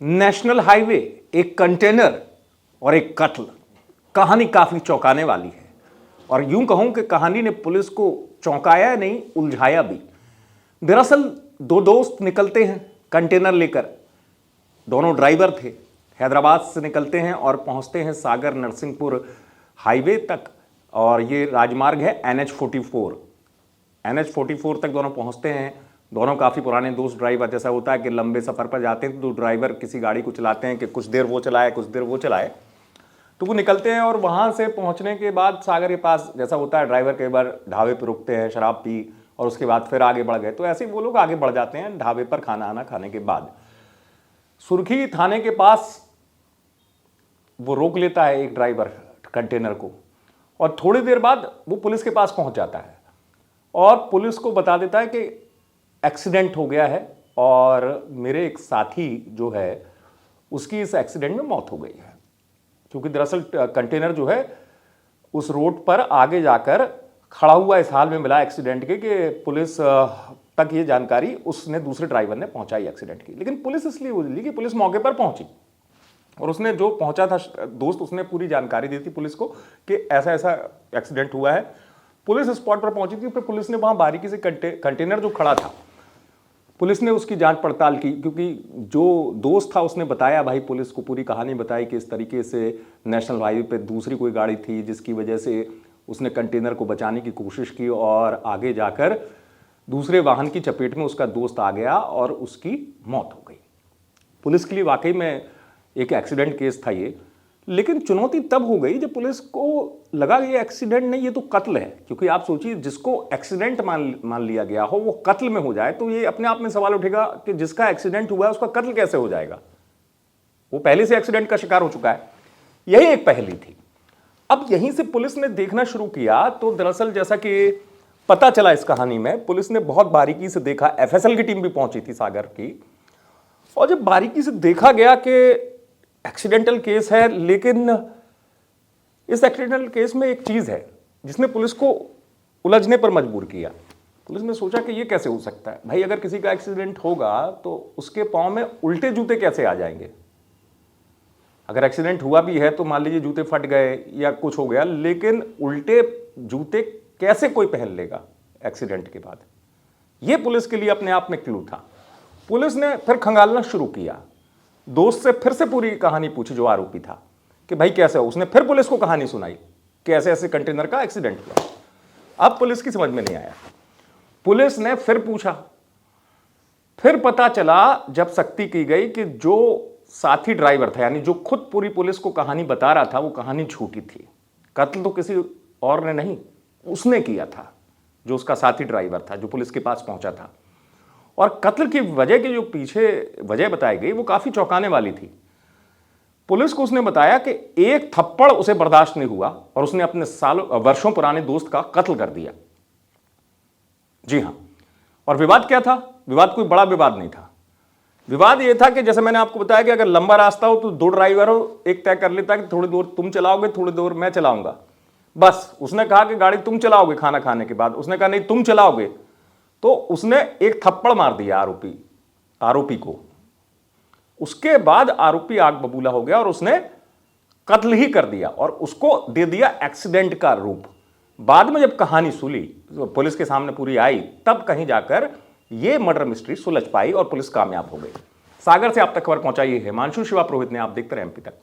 National highway, एक container और एक कत्ल। कहानी काफी चौंकाने वाली है और यूं कहूं कि कहानी ने पुलिस को चौंकाया नहीं, उलझाया भी। दरअसल दो दोस्त निकलते हैं कंटेनर लेकर। दोनों ड्राइवर थे। हैदराबाद से निकलते हैं और पहुंचते हैं सागर नरसिंहपुर हाईवे तक, और ये राजमार्ग है NH-44। NH-44 तक दोनों पहुंचते हैं। दोनों काफ़ी पुराने दोस्त ड्राइवर। जैसा होता है कि लंबे सफ़र पर जाते हैं तो ड्राइवर किसी गाड़ी को चलाते हैं कि कुछ देर वो चलाए कुछ देर वो चलाए, तो वो निकलते हैं। और वहाँ से पहुँचने के बाद सागर के पास जैसा होता है, ड्राइवर कई बार ढाबे पर रुकते हैं शराब पी, और उसके बाद फिर आगे बढ़ गए। तो ऐसे ही वो लोग आगे बढ़ जाते हैं ढाबे पर खाना आना खाने के बाद। सुर्खी थाने के पास वो रोक लेता है एक ड्राइवर कंटेनर को, और थोड़ी देर बाद वो पुलिस के पास पहुंच जाता है और पुलिस को बता देता है कि एक्सीडेंट हो गया है और मेरे एक साथी जो है उसकी इस एक्सीडेंट में मौत हो गई है। क्योंकि दरअसल कंटेनर जो है उस रोड पर आगे जाकर खड़ा हुआ इस हाल में मिला एक्सीडेंट के कि पुलिस तक ये जानकारी उसने दूसरे ड्राइवर ने पहुंचाई एक्सीडेंट की। लेकिन पुलिस इसलिए उजली कि पुलिस मौके पर पहुंची और उसने जो पहुंचा था दोस्त, उसने पूरी जानकारी दी थी पुलिस को कि ऐसा ऐसा एक्सीडेंट हुआ है। पुलिस स्पॉट पर पहुंची थी। फिर पुलिस ने वहां बारीकी से कंटेनर जो खड़ा था, पुलिस ने उसकी जांच पड़ताल की। क्योंकि जो दोस्त था उसने बताया, भाई पुलिस को पूरी कहानी बताई कि इस तरीके से नेशनल हाईवे पे दूसरी कोई गाड़ी थी जिसकी वजह से उसने कंटेनर को बचाने की कोशिश की और आगे जाकर दूसरे वाहन की चपेट में उसका दोस्त आ गया और उसकी मौत हो गई। पुलिस के लिए वाकई में एक एक्सीडेंट केस था ये। लेकिन चुनौती तब हो गई जब पुलिस को लगा कि ये एक्सीडेंट नहीं, ये तो कत्ल है। क्योंकि आप सोचिए, जिसको एक्सीडेंट मान लिया गया हो वो कत्ल में हो जाए तो ये अपने आप में सवाल उठेगा कि जिसका एक्सीडेंट हुआ है उसका कत्ल कैसे हो जाएगा। वो पहले से एक्सीडेंट का शिकार हो चुका है। यही एक पहेली थी। अब यहीं से पुलिस ने देखना शुरू किया तो दरअसल जैसा कि पता चला इस कहानी में, पुलिस ने बहुत बारीकी से देखा। FSL की टीम भी पहुंची थी सागर की, और जब बारीकी से देखा गया कि एक्सीडेंटल केस है, लेकिन इस एक्सीडेंटल केस में एक चीज है जिसने पुलिस को उलझने पर मजबूर किया। पुलिस ने सोचा कि ये कैसे हो सकता है भाई, अगर किसी का एक्सीडेंट होगा तो उसके पांव में उल्टे जूते कैसे आ जाएंगे। अगर एक्सीडेंट हुआ भी है तो मान लीजिए जूते फट गए या कुछ हो गया, लेकिन उल्टे जूते कैसे कोई पहन लेगा एक्सीडेंट के बाद। यह पुलिस के लिए अपने आप में क्लू था। पुलिस ने फिर खंगालना शुरू किया। दोस्त से फिर से पूरी कहानी पूछी जो आरोपी था कि भाई कैसे हो। उसने फिर पुलिस को कहानी सुनाई कि ऐसे ऐसे कंटेनर का एक्सीडेंट हुआ। अब पुलिस की समझ में नहीं आया। पुलिस ने फिर पूछा। फिर पता चला, जब सख्ती की गई, कि जो साथी ड्राइवर था, यानी जो खुद पूरी पुलिस को कहानी बता रहा था, वो कहानी झूठी थी। कत्ल तो किसी और ने नहीं, उसने किया था, जो उसका साथी ड्राइवर था जो पुलिस के पास पहुंचा था। और कत्ल की वजह की जो पीछे वजह बताई गई वो काफी चौंकाने वाली थी। पुलिस को उसने बताया कि एक थप्पड़ उसे बर्दाश्त नहीं हुआ और उसने अपने वर्षों पुराने दोस्त का कत्ल कर दिया। जी हां। और विवाद क्या था? विवाद कोई बड़ा विवाद नहीं था। विवाद यह था कि जैसे मैंने आपको बताया कि अगर लंबा रास्ता हो तो दो ड्राइवर हो, एक तय कर लेता कि थोड़ी दूर तुम चलाओगे, थोड़ी दूर मैं चलाऊंगा। बस उसने कहा कि गाड़ी तुम चलाओगे खाना खाने के बाद, उसने कहा नहीं तुम चलाओगे, तो उसने एक थप्पड़ मार दिया आरोपी को। उसके बाद आरोपी आग बबूला हो गया और उसने कत्ल ही कर दिया और उसको दे दिया एक्सीडेंट का रूप। बाद में जब कहानी सुली, पुलिस के सामने पूरी आई, तब कहीं जाकर यह मर्डर मिस्ट्री सुलझ पाई और पुलिस कामयाब हो गई। सागर से आप तक खबर पहुंचाई है हिमांशु शिवा पुरोहित ने। आप देखते रहे MP तक।